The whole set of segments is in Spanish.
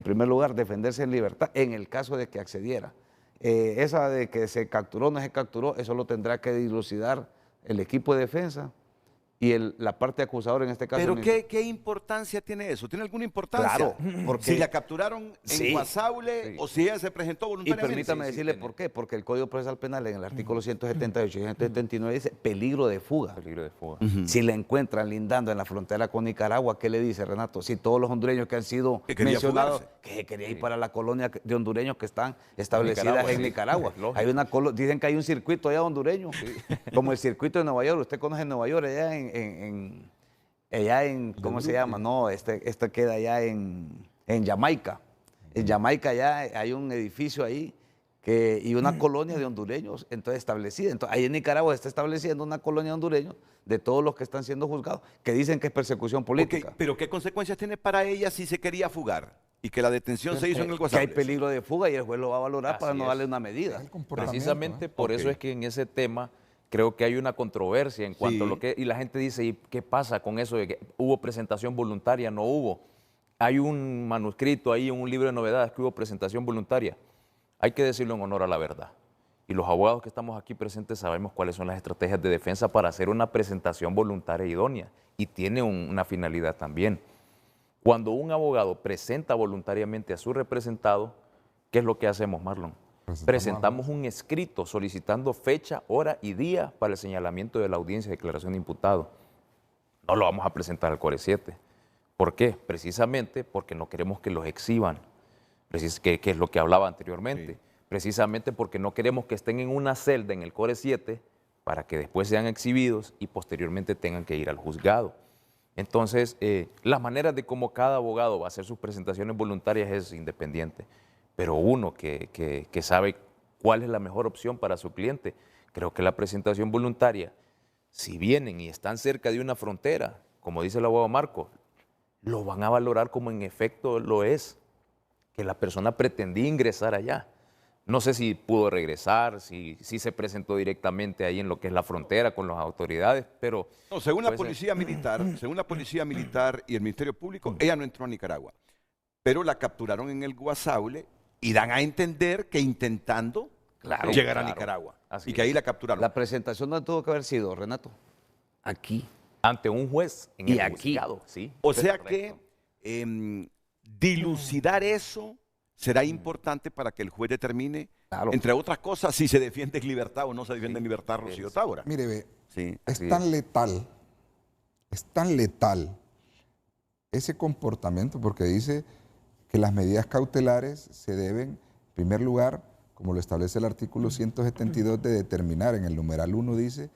En primer lugar, defenderse en libertad en el caso de que accediera. Esa de que se capturó o no se capturó, eso lo tendrá que dilucidar el equipo de defensa y la parte acusadora en este caso. Pero ¿qué importancia tiene eso? ¿Tiene alguna importancia? Claro, porque si la capturaron en Guasaule o si ella se presentó y voluntariamente. permítame decirle por qué, porque el Código Procesal Penal en el artículo 178 y 179 dice peligro de fuga. Peligro de fuga. Si la encuentran lindando en la frontera con Nicaragua, ¿qué le dice, Renato? Si todos los hondureños que han sido mencionados, que quería ir para la colonia de hondureños que están establecidas en Nicaragua. Hay dicen que hay un circuito allá hondureño, como el circuito de Nueva York. Usted conoce Nueva York, allá ¿cómo se llama? No, este queda allá en Jamaica. En Jamaica ya hay un edificio ahí y una colonia de hondureños entonces establecida. Entonces, ahí en Nicaragua se está estableciendo una colonia de hondureños de todos los que están siendo juzgados, que dicen que es persecución política. Okay, pero ¿qué consecuencias tiene para ella si se quería fugar y que la detención se hizo en el Guasable? Que hay peligro de fuga y el juez lo va a valorar para no darle una medida. Precisamente por eso es que en ese tema creo que hay una controversia en cuanto a lo que... Y la gente dice, ¿y qué pasa con eso de que hubo presentación voluntaria? No hubo. Hay un manuscrito ahí, un libro de novedades que hubo presentación voluntaria. Hay que decirlo en honor a la verdad. Y los abogados que estamos aquí presentes sabemos cuáles son las estrategias de defensa para hacer una presentación voluntaria idónea. Y tiene una finalidad también. Cuando un abogado presenta voluntariamente a su representado, ¿qué es lo que hacemos, Marlon? Presentamos un escrito solicitando fecha, hora y día para el señalamiento de la audiencia de declaración de imputado. No lo vamos a presentar al Core 7. ¿Por qué? Precisamente porque no queremos que los exhiban, que es lo que hablaba anteriormente. Sí. Precisamente porque no queremos que estén en una celda en el Core 7 para que después sean exhibidos y posteriormente tengan que ir al juzgado. Entonces, las maneras de cómo cada abogado va a hacer sus presentaciones voluntarias es independiente. Pero uno que sabe cuál es la mejor opción para su cliente, creo que la presentación voluntaria, si vienen y están cerca de una frontera, como dice el abogado Marco, lo van a valorar como en efecto lo es, que la persona pretendía ingresar allá. No sé si pudo regresar, si se presentó directamente ahí en lo que es la frontera con las autoridades, pero... No, según la policía militar y el Ministerio Público, ella no entró a Nicaragua, pero la capturaron en el Guasaule y dan a entender que intentando llegar a Nicaragua. Y que ahí la capturaron. La presentación no tuvo que haber sido, Renato, aquí. Ante un juez en y el aquí. juzgado. Sí, o sea que dilucidar eso será importante para que el juez determine, entre otras cosas, si se defiende en libertad o no se defiende en libertad, Rocío Tábora. Mire, ve, es tan letal ese comportamiento, porque dice que las medidas cautelares se deben, en primer lugar, como lo establece el artículo 172, de determinar, en el numeral 1 dice,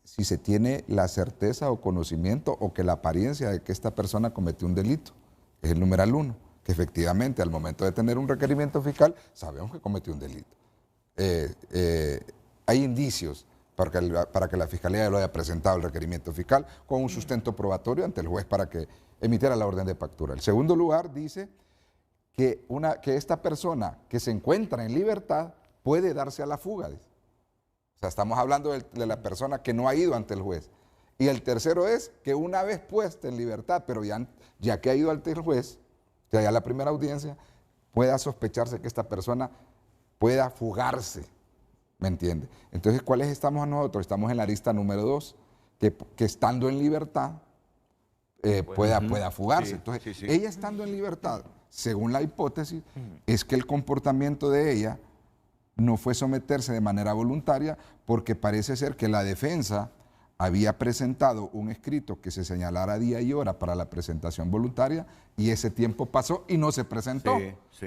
si se tiene la certeza o conocimiento o que la apariencia de que esta persona cometió un delito. Es el numeral 1, que efectivamente al momento de tener un requerimiento fiscal sabemos que cometió un delito. Hay indicios para que la Fiscalía lo haya presentado el requerimiento fiscal con un sustento probatorio ante el juez para que emitiera la orden de captura. El segundo lugar dice que esta persona que se encuentra en libertad puede darse a la fuga. O sea, estamos hablando de la persona que no ha ido ante el juez. Y el tercero es que una vez puesta en libertad, pero ya que ha ido ante el juez, o sea, ya la primera audiencia, pueda sospecharse que esta persona pueda fugarse. ¿Me entiende? Entonces, ¿cuáles estamos nosotros? Estamos en la lista número 2, que estando en libertad pueda fugarse. Sí, Entonces, ella estando en libertad, según la hipótesis, es que el comportamiento de ella no fue someterse de manera voluntaria, porque parece ser que la defensa había presentado un escrito que se señalara día y hora para la presentación voluntaria y ese tiempo pasó y no se presentó.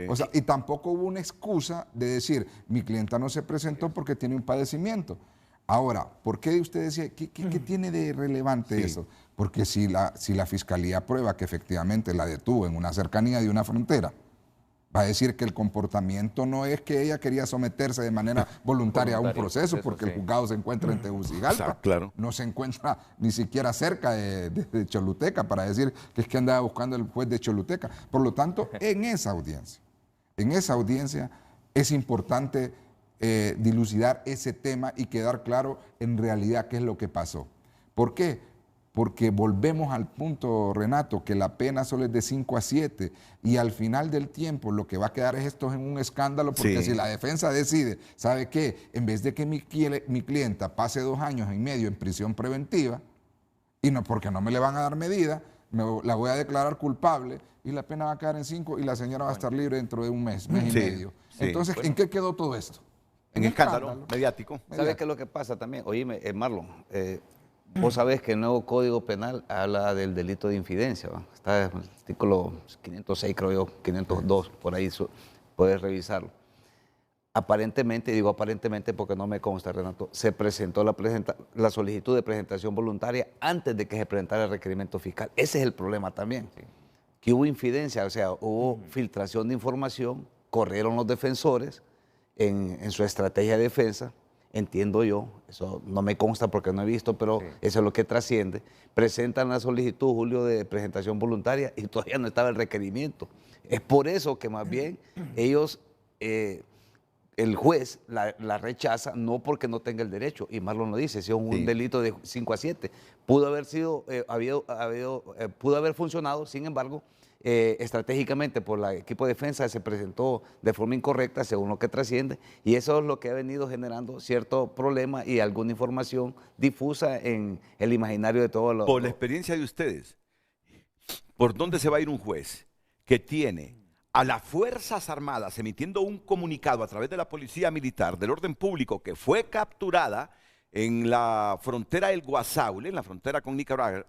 O sea, y tampoco hubo una excusa de decir, mi clienta no se presentó porque tiene un padecimiento. Ahora, ¿por qué usted decía, qué tiene de relevante eso? Porque si la Fiscalía prueba que efectivamente la detuvo en una cercanía de una frontera, va a decir que el comportamiento no es que ella quería someterse de manera voluntaria a un proceso, porque el juzgado se encuentra en Tegucigalpa, no se encuentra ni siquiera cerca de Choluteca para decir que es que andaba buscando el juez de Choluteca. Por lo tanto, en esa audiencia es importante dilucidar ese tema y quedar claro en realidad qué es lo que pasó. ¿Por qué? porque volvemos al punto, Renato, que la pena solo es de 5 a 7 y al final del tiempo lo que va a quedar es esto en un escándalo, porque si la defensa decide, ¿sabe qué? En vez de que mi clienta pase 2 años y medio en prisión preventiva, y no porque no me le van a dar medida, la voy a declarar culpable y la pena va a quedar en 5 y la señora va a estar libre dentro de un mes, mes y medio. Entonces, ¿en qué quedó todo esto? En escándalo mediático. ¿Sabes qué es lo que pasa también? Oíme, Marlon, vos sabés que el nuevo Código Penal habla del delito de infidencia, ¿va? Está en el artículo 506, creo yo, 502, por ahí puedes revisarlo. Aparentemente, digo aparentemente porque no me consta, Renato, se presentó la solicitud de presentación voluntaria antes de que se presentara el requerimiento fiscal. Ese es el problema también, que hubo infidencia, o sea, hubo filtración de información, corrieron los defensores en su estrategia de defensa, entiendo yo, eso no me consta porque no he visto, pero eso es lo que trasciende. Presentan la solicitud, Julio, de presentación voluntaria y todavía no estaba el requerimiento. Es por eso que más bien ellos, el juez la rechaza, no porque no tenga el derecho, y Marlon lo dice, si es un delito de 5 a 7, pudo haber sido, pudo haber funcionado, sin embargo, estratégicamente por el equipo de defensa se presentó de forma incorrecta según lo que trasciende y eso es lo que ha venido generando cierto problema y alguna información difusa en el imaginario de todos los... Por la experiencia de ustedes, ¿por dónde se va a ir un juez que tiene a las Fuerzas Armadas emitiendo un comunicado a través de la Policía Militar del orden público que fue capturada en la frontera del Guasaule, en la frontera con Nicaragua,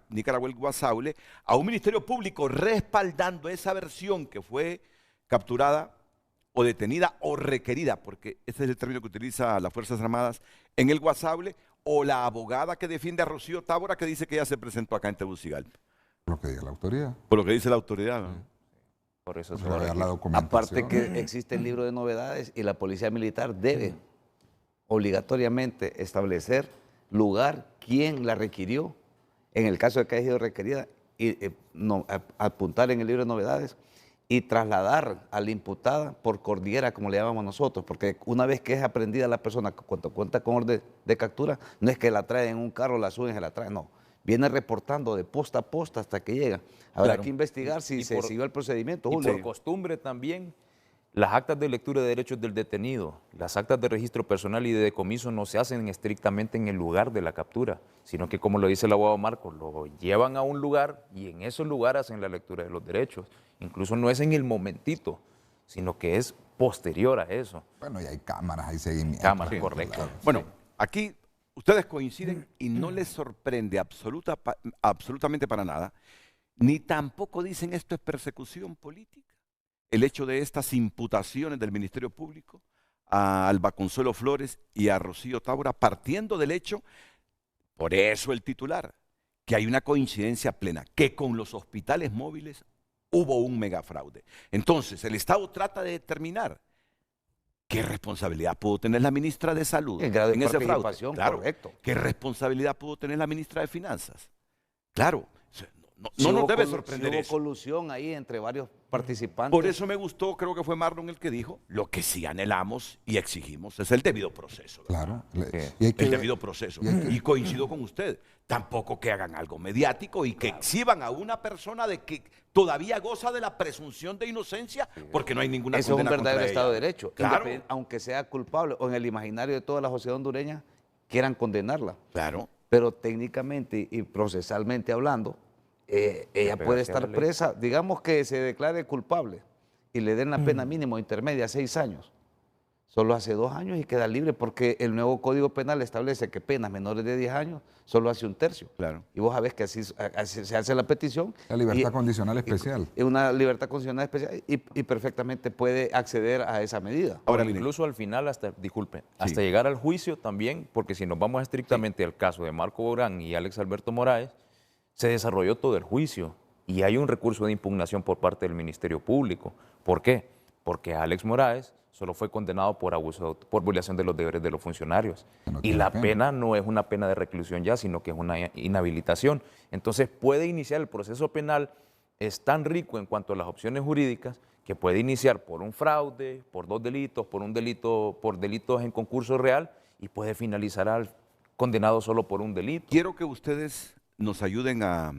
el Guasaule, a un Ministerio Público respaldando esa versión que fue capturada o detenida o requerida, porque ese es el término que utiliza las Fuerzas Armadas, en el Guasaule, o la abogada que defiende a Rocío Tábora que dice que ella se presentó acá en Tegucigalpa? Por lo que diga la autoridad. Por lo que dice la autoridad, ¿no? Por eso se va a dar la documentación. Aparte que existe el libro de novedades y la Policía Militar debe obligatoriamente establecer lugar, quién la requirió, en el caso de que haya sido requerida, y apuntar en el libro de novedades y trasladar a la imputada por cordillera, como le llamamos nosotros, porque una vez que es aprendida la persona, cuando cuenta con orden de captura, no es que la traen en un carro, la suben y se la traen, no. Viene reportando de posta a posta hasta que llega. Habrá que investigar si se siguió el procedimiento, Julio. Y por costumbre también, las actas de lectura de derechos del detenido, las actas de registro personal y de decomiso no se hacen estrictamente en el lugar de la captura, sino que, como lo dice el abogado Marcos, lo llevan a un lugar y en ese lugar hacen la lectura de los derechos. Incluso no es en el momentito, sino que es posterior a eso. Bueno, y hay cámaras, hay seguimiento. Cámaras, correcto. Claro. Bueno, aquí ustedes coinciden y no les sorprende absolutamente para nada, ni tampoco dicen esto es persecución política. El hecho de estas imputaciones del Ministerio Público a Alba Consuelo Flores y a Rocío Tábora, partiendo del hecho, por eso el titular, que hay una coincidencia plena, que con los hospitales móviles hubo un megafraude. Entonces, el Estado trata de determinar qué responsabilidad pudo tener la ministra de Salud el grado de en ese fraude. claro, correcto. ¿Qué responsabilidad pudo tener la ministra de Finanzas? Claro. No nos debe sorprender hubo eso. colusión ahí entre varios participantes. Por eso me gustó, creo que fue Marlon el que dijo, lo que sí anhelamos y exigimos es el debido proceso. ¿verdad? Claro. El debido proceso. Y coincido con usted. Tampoco que hagan algo mediático y que exhiban a una persona de que todavía goza de la presunción de inocencia porque no hay ninguna Eso es un condena verdadero contra Estado de ella. Derecho. Claro. Aunque sea culpable o en el imaginario de toda la sociedad hondureña quieran condenarla. Claro. Pero técnicamente y procesalmente hablando, ella puede estar presa, digamos que se declare culpable y le den la pena mínima o intermedia, 6 años. Solo hace 2 años y queda libre porque el nuevo Código Penal establece que penas menores de 10 años solo hace 1/3. Claro. Y vos sabés que así se hace la petición. La libertad condicional especial. Es una libertad condicional especial y perfectamente puede acceder a esa medida. Ahora, incluso al final, hasta llegar al juicio también, porque si nos vamos estrictamente al caso de Marco Borán y Alex Alberto Moraes, se desarrolló todo el juicio y hay un recurso de impugnación por parte del Ministerio Público. ¿Por qué? Porque Alex Moraes solo fue condenado por por violación de los deberes de los funcionarios. Y la pena no es una pena de reclusión ya, sino que es una inhabilitación. Entonces puede iniciar el proceso penal, es tan rico en cuanto a las opciones jurídicas, que puede iniciar por un fraude, por 2 delitos, por delitos en concurso real, y puede finalizar al condenado solo por un delito. Quiero que ustedes nos ayuden a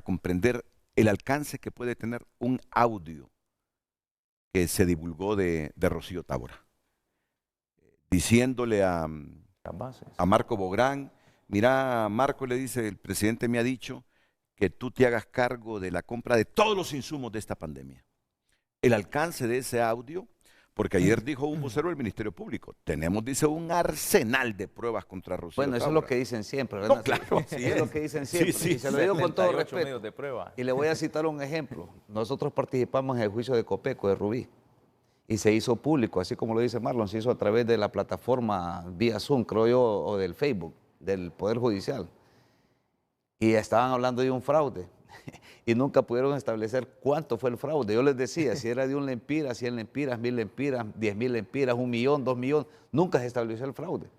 comprender el alcance que puede tener un audio que se divulgó de Rocío Tábora, diciéndole a Marco Bográn: mira, Marco, le dice, el presidente me ha dicho que tú te hagas cargo de la compra de todos los insumos de esta pandemia. El alcance de ese audio, porque ayer dijo un vocero del Ministerio Público, tenemos, dice, un arsenal de pruebas contra Rocío Tábora. Bueno, eso es lo que dicen siempre, ¿verdad? No, claro, sí, es lo que dicen siempre. Sí, y se lo digo con todo respeto. medios de prueba. Y le voy a citar un ejemplo. Nosotros participamos en el juicio de Copeco, de Rubí, y se hizo público, así como lo dice Marlon, se hizo a través de la plataforma vía Zoom, creo yo, o del Facebook, del Poder Judicial. Y estaban hablando de un fraude y nunca pudieron establecer cuánto fue el fraude. Yo les decía, si era de 1 lempira, 100 lempiras, 1000 lempiras, 10.000 lempiras, 1 millón, 2 millones, nunca se estableció el fraude.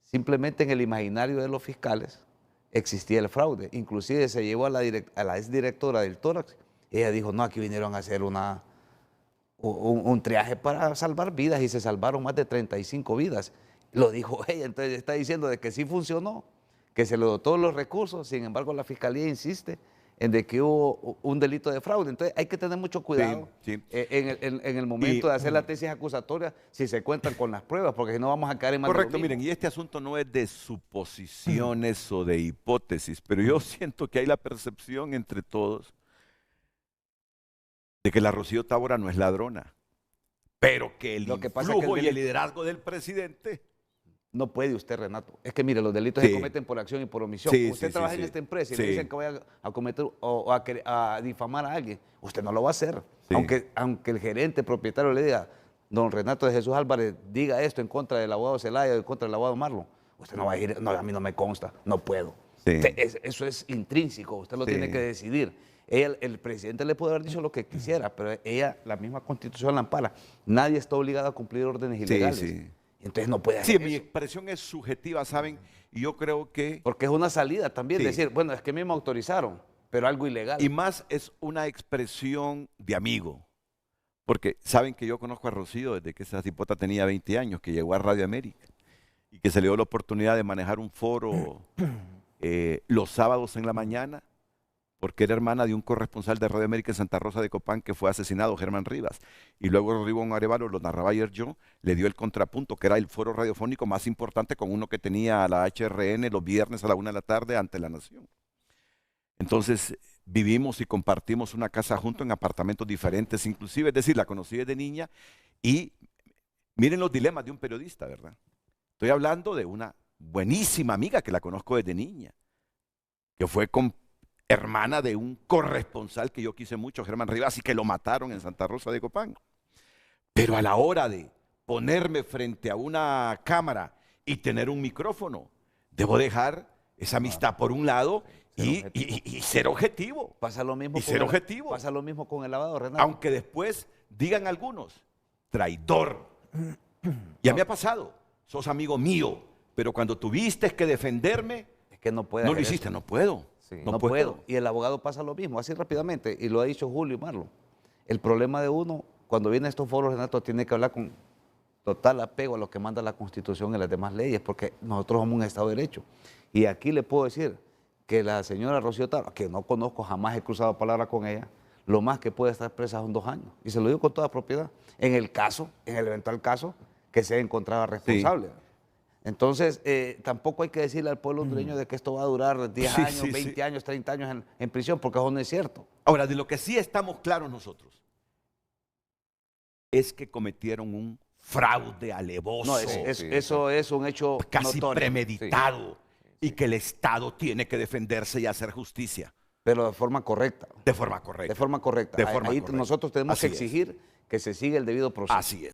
Simplemente en el imaginario de los fiscales existía el fraude. Inclusive se llevó a la exdirectora del Tórax. Ella dijo, no, aquí vinieron a hacer un triaje para salvar vidas, y se salvaron más de 35 vidas. Lo dijo ella, entonces está diciendo de que sí funcionó, que se le dotó los recursos. Sin embargo, la Fiscalía insiste en de que hubo un delito de fraude. Entonces hay que tener mucho cuidado en el momento de hacer la tesis acusatoria, si se cuentan con las pruebas, porque si no vamos a caer en mal. Correcto, miren, y este asunto no es de suposiciones o de hipótesis, pero yo siento que hay la percepción entre todos de que la Rocío Tábora no es ladrona, pero que el influjo y el liderazgo del presidente... No puede usted, Renato. Es que mire, los delitos se cometen por acción y por omisión. Usted trabaja en esta empresa y le dicen que vaya a cometer o a difamar a alguien. Usted no lo va a hacer. Aunque el gerente propietario le diga, don Renato de Jesús Álvarez, diga esto en contra del abogado Zelaya o en contra del abogado Marlon. Usted no va a ir, no, a mí no me consta, no puedo. Eso es intrínseco, usted lo tiene que decidir. El presidente le puede haber dicho lo que quisiera, pero la misma Constitución la ampara. Nadie está obligado a cumplir órdenes ilegales. Entonces no puede hacer mi expresión es subjetiva, ¿saben? Y yo creo que... Porque es una salida también, decir, bueno, es que a mí me autorizaron, pero algo ilegal. Y más es una expresión de amigo. Porque saben que yo conozco a Rocío desde que esa cipota tenía 20 años, que llegó a Radio América y que se le dio la oportunidad de manejar un foro los sábados en la mañana, porque era hermana de un corresponsal de Radio América en Santa Rosa de Copán que fue asesinado, Germán Rivas. Y luego Rodrigo Arevalo, lo narraba ayer yo, le dio el contrapunto, que era el foro radiofónico más importante, con uno que tenía la HRN los viernes a la 1 de la tarde ante La Nación. Entonces vivimos y compartimos una casa juntos en apartamentos diferentes, inclusive, es decir, la conocí desde niña. Y miren los dilemas de un periodista, ¿verdad? Estoy hablando de una buenísima amiga que la conozco desde niña, que fue hermana de un corresponsal que yo quise mucho, Germán Rivas, y que lo mataron en Santa Rosa de Copán. Pero a la hora de ponerme frente a una cámara y tener un micrófono, debo dejar esa amistad por un lado y ser objetivo. Pasa lo mismo pasa lo mismo con el lavado, Renato. Aunque después digan algunos, traidor. Ya me ha pasado, sos amigo mío, pero cuando tuviste que defenderme, es que no puedes. No lo hiciste, no puedo. No puedo. Y el abogado pasa lo mismo, así rápidamente, y lo ha dicho Julio y Marlon. El problema de uno, cuando viene a estos foros, Renato, tiene que hablar con total apego a lo que manda la Constitución y las demás leyes, porque nosotros somos un Estado de Derecho. Y aquí le puedo decir que la señora Rocío Tábora, que no conozco, jamás he cruzado palabra con ella, lo más que puede estar presa son 2 años. Y se lo digo con toda propiedad. En el eventual caso, que sea encontrada responsable. Entonces, tampoco hay que decirle al pueblo hondureño de que esto va a durar 10 años, 20 años, 30 años en prisión, porque eso no es cierto. Ahora, de lo que sí estamos claros nosotros, es que cometieron un fraude alevoso. No, eso es un hecho casi notorio, premeditado, y que el Estado tiene que defenderse y hacer justicia. Pero de forma correcta. De forma correcta. De forma correcta. Ahí nosotros tenemos que exigir que se siga el debido proceso. Así es.